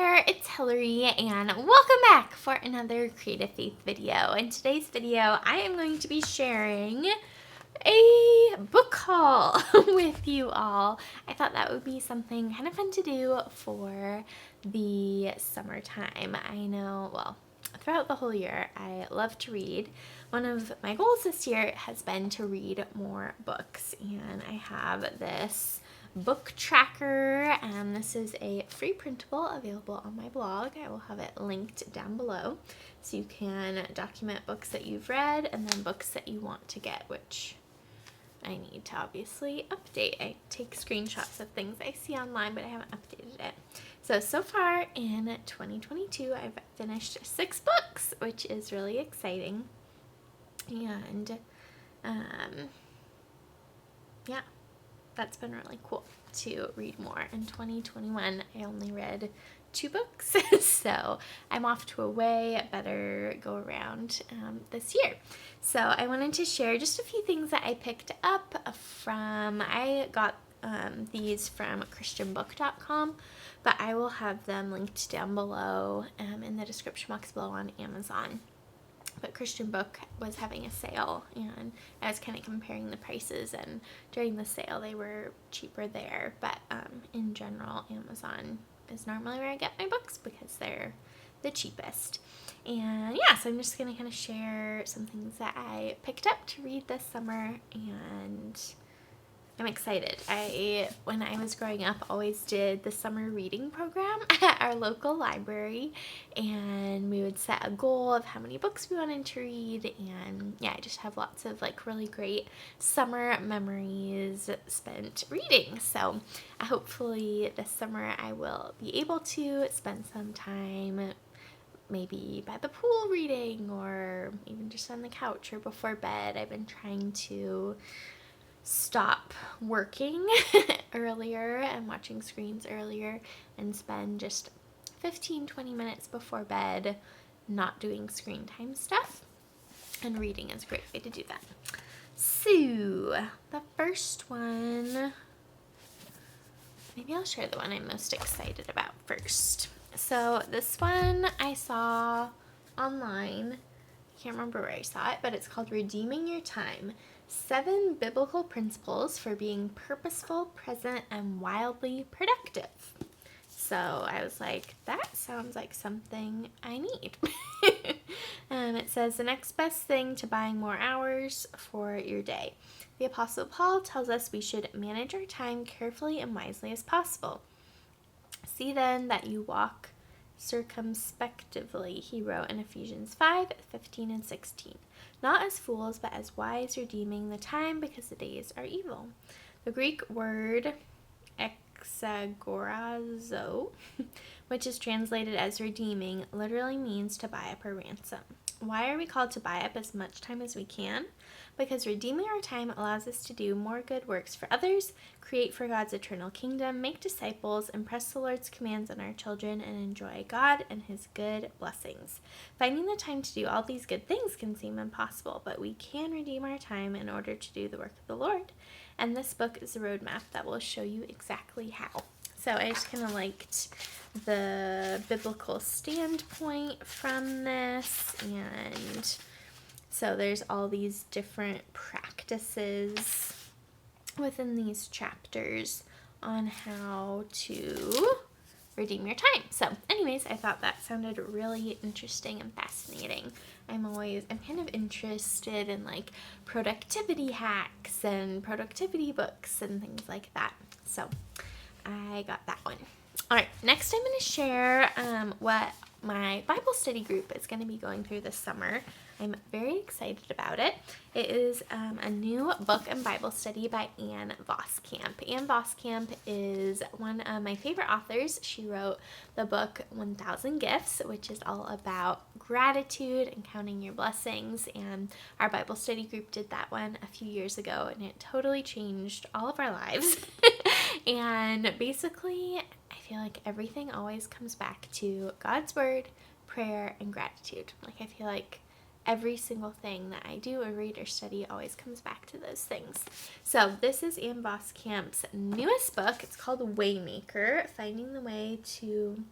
there, it's Hillary and welcome back for another Creative Faith video. In today's video, I am going to be sharing a book haul with you all. I thought that would be something kind of fun to do for the summertime. I know, well, throughout the whole year, I love to read. One of my goals this year has been to read more books, and I have this book tracker, and this is a free printable available on my blog. I will have it linked down below so you can document books that you've read and then books that you want to get, which I need to obviously update. I take screenshots of things I see online, but I haven't updated it. So far in 2022, I've finished 6 books, which is really exciting. And yeah, that's been really cool to read more. In 2021, I only read 2 books, so I'm off to a way better go around this year. So I wanted to share just a few things that I picked up I got these from christianbook.com, but I will have them linked down below in the description box below on Amazon. But Christian Book was having a sale, and I was kind of comparing the prices, and during the sale they were cheaper there, but in general Amazon is normally where I get my books because they're the cheapest. And yeah, so I'm just going to kind of share some things that I picked up to read this summer, and I'm excited. When I was growing up, always did the summer reading program at our local library, and we would set a goal of how many books we wanted to read, and yeah, I just have lots of like really great summer memories spent reading. So hopefully this summer I will be able to spend some time maybe by the pool reading, or even just on the couch or before bed. I've been trying to stop working earlier and watching screens earlier and spend just 15-20 minutes before bed not doing screen time stuff, and reading is a great way to do that. So the first one, maybe I'll share the one I'm most excited about first. So this one I saw online, I can't remember where I saw it, but it's called Redeeming Your Time: 7 Biblical Principles for Being Purposeful, Present, and Wildly Productive. So I was like, that sounds like something I need. It says, the next best thing to buying more hours for your day. The Apostle Paul tells us we should manage our time carefully and wisely as possible. See then that you walk circumspectively, he wrote in Ephesians 5:15 and 16. Not as fools, but as wise, redeeming the time, because the days are evil. The Greek word exagorazo, which is translated as redeeming, literally means to buy up or ransom. Why are we called to buy up as much time as we can? Because redeeming our time allows us to do more good works for others, create for God's eternal kingdom, make disciples, impress the Lord's commands on our children, and enjoy God and His good blessings. Finding the time to do all these good things can seem impossible, but we can redeem our time in order to do the work of the Lord. And this book is a roadmap that will show you exactly how. So I just kind of liked the biblical standpoint from this, and so there's all these different practices within these chapters on how to redeem your time. So anyways, I thought that sounded really interesting and fascinating. I'm kind of interested in like productivity hacks and productivity books and things like that. So I got that one. All right, next I'm going to share what my Bible study group is going to be going through this summer. I'm very excited about it. It is a new book and Bible study by Ann Voskamp. Ann Voskamp is one of my favorite authors. She wrote the book 1,000 Gifts, which is all about gratitude and counting your blessings, and our Bible study group did that one a few years ago, and it totally changed all of our lives. And basically, I feel like everything always comes back to God's Word, prayer, and gratitude. Like, I feel like every single thing that I do or read or study always comes back to those things. So this is Ann Voskamp's newest book. It's called Waymaker, Finding the Way to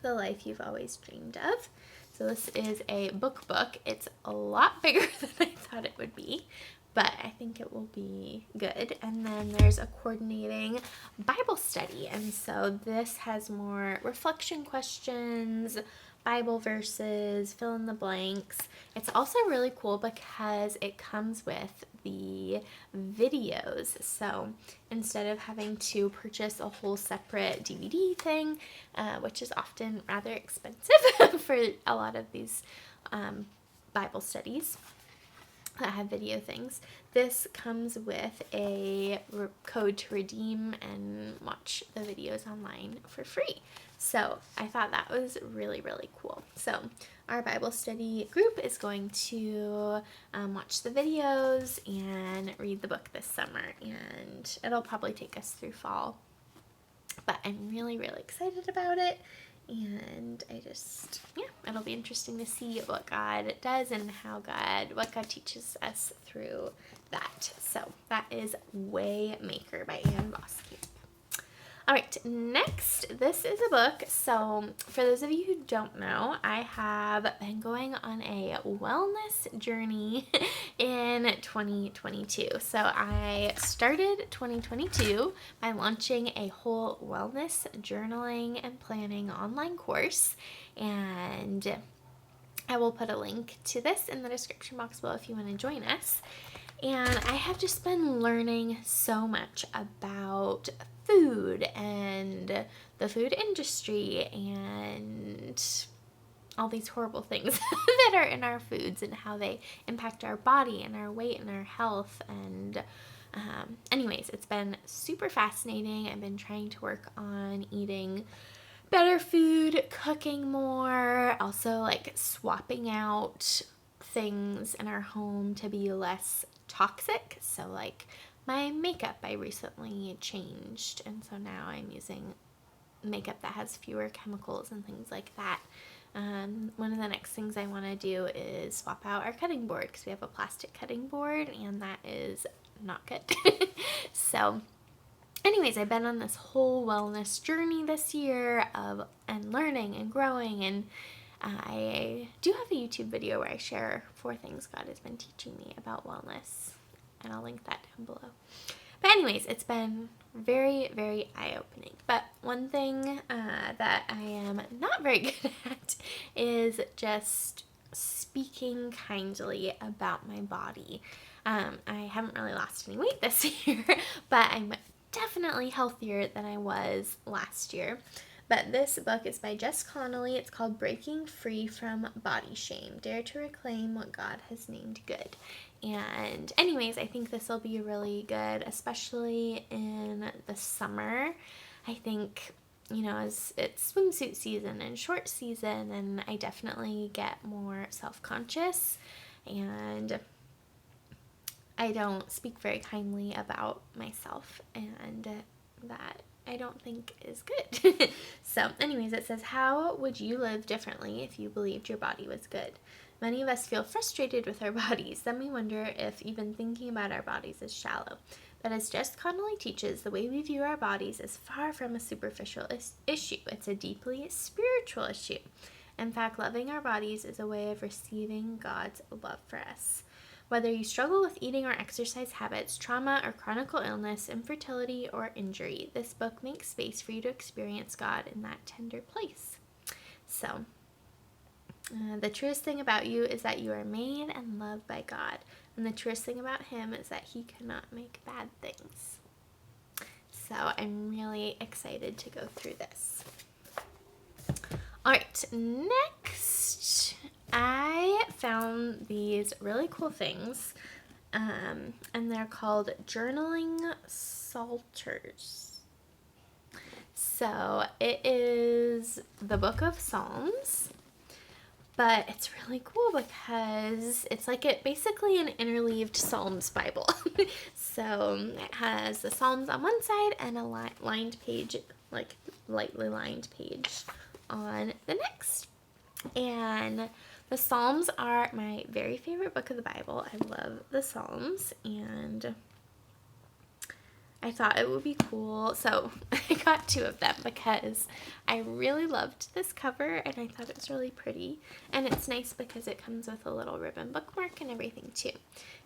the life you've always dreamed of. So this is a book. It's a lot bigger than I thought it would be, but I think it will be good. And then there's a coordinating Bible study. And so this has more reflection questions, Bible verses, fill in the blanks. It's also really cool because it comes with the videos. So instead of having to purchase a whole separate DVD thing, which is often rather expensive for a lot of these Bible studies that have video things, this comes with a code to redeem and watch the videos online for free. So I thought that was really, really cool. So our Bible study group is going to watch the videos and read the book this summer, and it'll probably take us through fall. But I'm really, really excited about it. And it'll be interesting to see what God does and what God teaches us through that. So that is Waymaker by Ann Voskamp. All right, next, this is a book. So for those of you who don't know, I have been going on a wellness journey in 2022. So I started 2022 by launching a whole wellness journaling and planning online course, and I will put a link to this in the description box below if you want to join us. And I have just been learning so much about food and the food industry and all these horrible things that are in our foods and how they impact our body and our weight and our health. And anyways, it's been super fascinating. I've been trying to work on eating better food, cooking more, also like swapping out things in our home to be less toxic. So like my makeup I recently changed, and so now I'm using makeup that has fewer chemicals and things like that. One of the next things I want to do is swap out our cutting board because we have a plastic cutting board and that is not good. So anyways, I've been on this whole wellness journey this year and learning and growing, and I do have a YouTube video where I share 4 things God has been teaching me about wellness, and I'll link that down below. But anyways, it's been very, very eye-opening. But one thing that I am not very good at is just speaking kindly about my body. I haven't really lost any weight this year, but I'm definitely healthier than I was last year. But this book is by Jess Connolly. It's called Breaking Free from Body Shame. Dare to Reclaim What God Has Named Good. And anyways, I think this will be really good, especially in the summer. I think, as it's swimsuit season and short season, and I definitely get more self-conscious, and I don't speak very kindly about myself, and that I don't think is good. So anyways, it says, how would you live differently if you believed your body was good? Many of us feel frustrated with our bodies. Then we wonder if even thinking about our bodies is shallow. But as Jess Connolly teaches, the way we view our bodies is far from a superficial issue. It's a deeply spiritual issue. In fact, loving our bodies is a way of receiving God's love for us. Whether you struggle with eating or exercise habits, trauma or chronic illness, infertility or injury, this book makes space for you to experience God in that tender place. So, the truest thing about you is that you are made and loved by God. And the truest thing about Him is that He cannot make bad things. So, I'm really excited to go through this. All right, next, I found these really cool things, and they're called journaling psalters. So it is the book of Psalms, but it's really cool because it's basically an interleaved Psalms Bible. So it has the Psalms on one side and a lined page, like lightly lined page on the next. And the Psalms are my very favorite book of the Bible. I love the Psalms, and I thought it would be cool. So I got 2 of them because I really loved this cover and I thought it was really pretty. And it's nice because it comes with a little ribbon bookmark and everything too.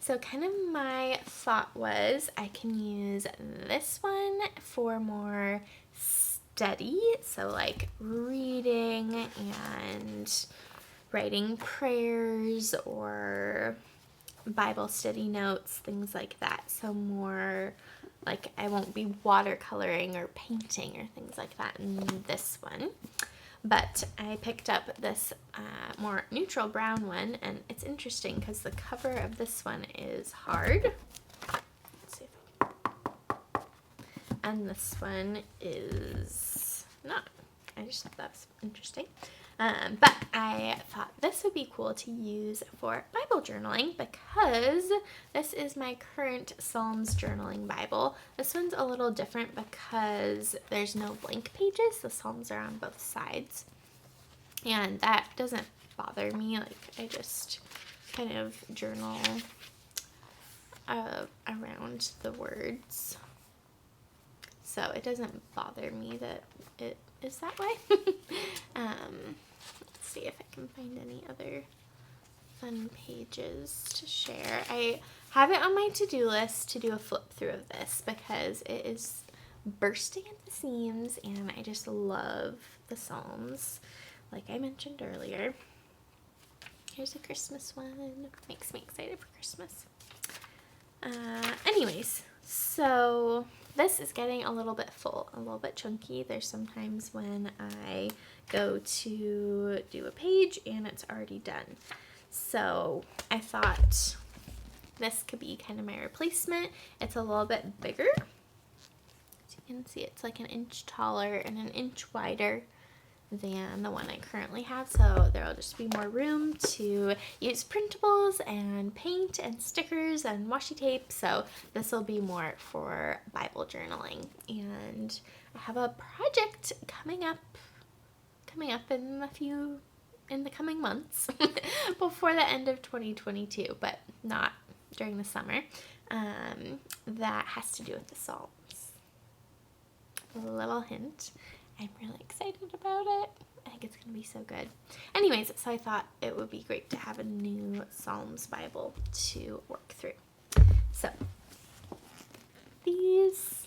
So kind of my thought was I can use this one for more study. So like reading and writing prayers or Bible study notes, things like that. So more like I won't be watercoloring or painting or things like that in this one. But I picked up this more neutral brown one, and it's interesting because the cover of this one is hard. Let's see and this one is not. I just thought that was interesting. But I thought this would be cool to use for Bible journaling because this is my current Psalms journaling Bible. This one's a little different because there's no blank pages. The Psalms are on both sides. And that doesn't bother me. Like, I just kind of journal around the words. So it doesn't bother me that it is that way. Let's see if I can find any other fun pages to share. I have it on my to-do list to do a flip through of this because it is bursting at the seams and I just love the Psalms, like I mentioned earlier. Here's a Christmas one. Makes me excited for Christmas. Anyways, so this is getting a little bit full, a little bit chunky. There's sometimes when I go to do a page and it's already done. So I thought this could be kind of my replacement. It's a little bit bigger. As you can see, it's like an inch taller and an inch wider than the one I currently have, so there'll just be more room to use printables and paint and stickers and washi tape. So this will be more for Bible journaling, and I have a project coming up in the coming months before the end of 2022, but not during the summer, that has to do with the Psalms. A little hint. I'm really excited about it. I think it's going to be so good. Anyways, so I thought it would be great to have a new Psalms Bible to work through. So, these,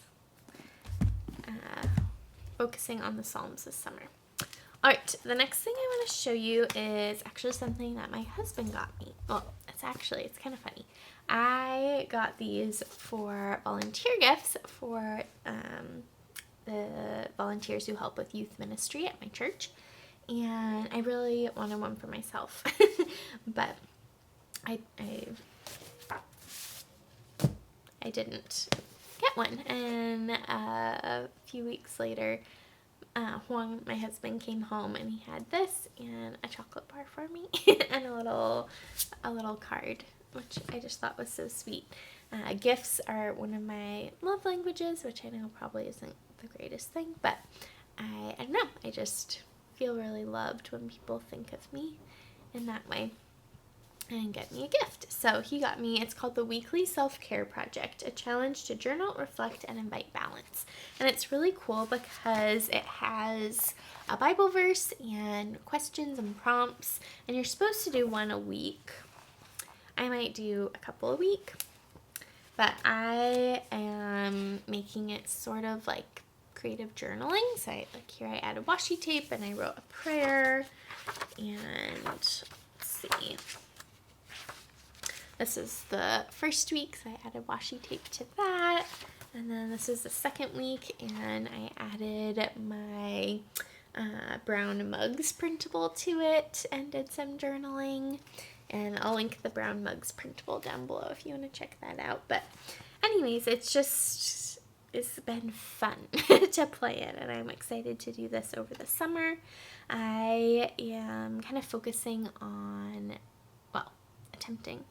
focusing on the Psalms this summer. Alright, the next thing I want to show you is actually something that my husband got me. Well, it's kind of funny. I got these for volunteer gifts for, the volunteers who help with youth ministry at my church, and I really wanted one for myself, but I didn't get one, and a few weeks later, Huang, my husband, came home and he had this and a chocolate bar for me and a little card, which I just thought was so sweet. Gifts are one of my love languages, which I know probably isn't the greatest thing, but I don't know, I just feel really loved when people think of me in that way and get me a gift. So he got me, it's called the Weekly Self-Care Project, a challenge to journal, reflect, and invite balance. And it's really cool because it has a Bible verse and questions and prompts, and you're supposed to do one a week. I might do a couple a week, but I am making it sort of like creative journaling. So here I added washi tape and I wrote a prayer, and let's see. This is the first week, so I added washi tape to that. And then this is the second week, and I added my brown mugs printable to it and did some journaling. And I'll link the brown mugs printable down below if you want to check that out. But anyways, it's been fun to play it, and I'm excited to do this over the summer. I am kind of focusing on,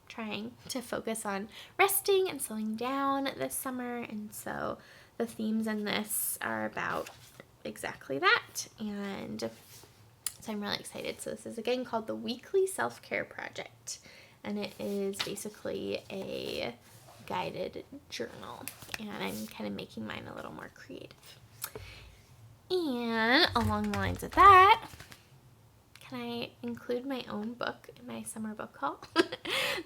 trying to focus on resting and slowing down this summer, and so the themes in this are about exactly that, and so I'm really excited. So this is again called the Weekly Self-Care Project, and it is basically a guided journal, and I'm kind of making mine a little more creative. And along the lines of that, can I include my own book in my summer book haul?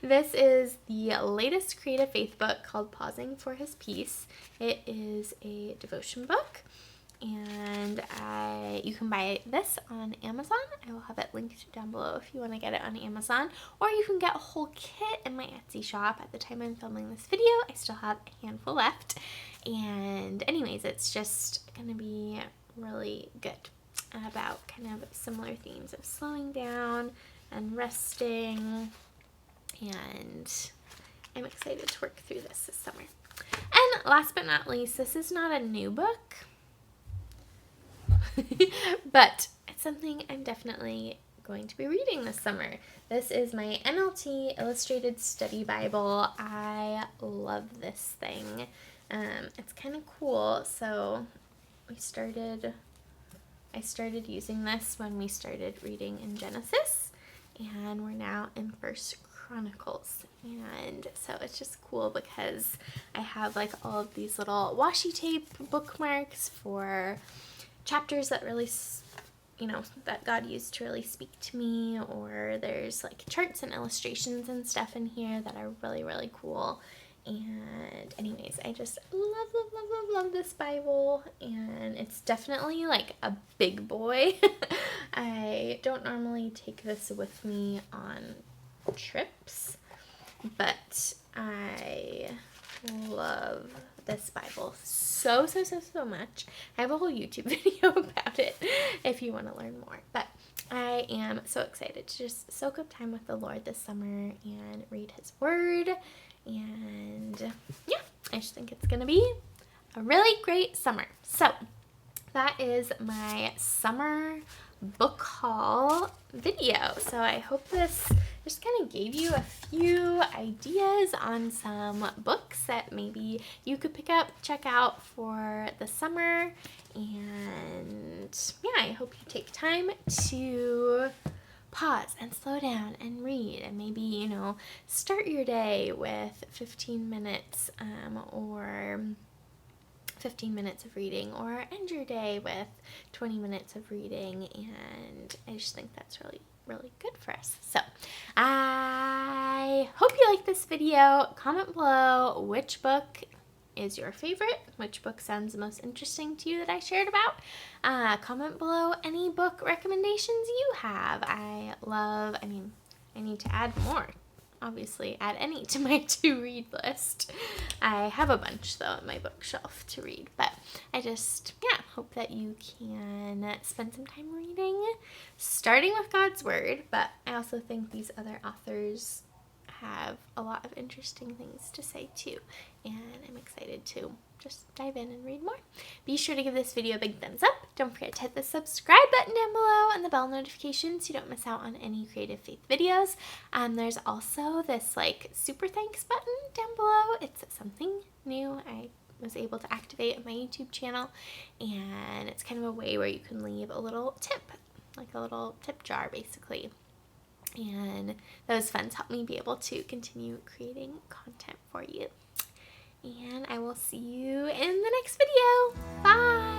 This is the latest Creative Faith book called Pausing for His Peace. It is a devotion book, and you can buy this on Amazon. I will have it linked down below if you want to get it on Amazon, or you can get a whole kit in my Etsy shop. At the time I'm filming this video, I still have a handful left, and anyways, it's just going to be really good about kind of similar themes of slowing down and resting, and I'm excited to work through this summer. And last but not least, this is not a new book, but it's something I'm definitely going to be reading this summer. This is my NLT Illustrated Study Bible. I love this thing. It's kind of cool. So I started using this when we started reading in Genesis, and we're now in First Chronicles. And so it's just cool because I have like all of these little washi tape bookmarks for chapters that really, that God used to really speak to me, or there's like charts and illustrations and stuff in here that are really, really cool. And anyways, I just love this Bible, and it's definitely like a big boy. I don't normally take this with me on trips, but I love this Bible so much. I have a whole YouTube video about it if you want to learn more, but I am so excited to just soak up time with the Lord this summer and read His Word. And yeah, I just think it's going to be a really great summer. So that is my summer book haul video. So I hope this just kind of gave you a few ideas on some books that maybe you could pick up, check out for the summer. And yeah, I hope you take time to pause and slow down and read, and maybe, start your day with 15 minutes or 15 minutes of reading, or end your day with 20 minutes of reading. And I just think that's really, really good for us. So I hope you like this video. Comment below which book is your favorite, which book sounds the most interesting to you that I shared about. Comment below any book recommendations you have. I need to add more. Obviously, add any to my to-read list. I have a bunch, though, on my bookshelf to read, but I just, hope that you can spend some time reading, starting with God's Word, but I also think these other authors have a lot of interesting things to say too, and I'm excited to just dive in and read more. Be sure to give this video a big thumbs up. Don't forget to hit the subscribe button down below and the bell notification so you don't miss out on any Creative Faith videos. There's also this like super thanks button down below. It's something new I was able to activate on my YouTube channel, and it's kind of a way where you can leave a little tip, like a little tip jar basically. And those funds help me be able to continue creating content for you. And I will see you in the next video. Bye!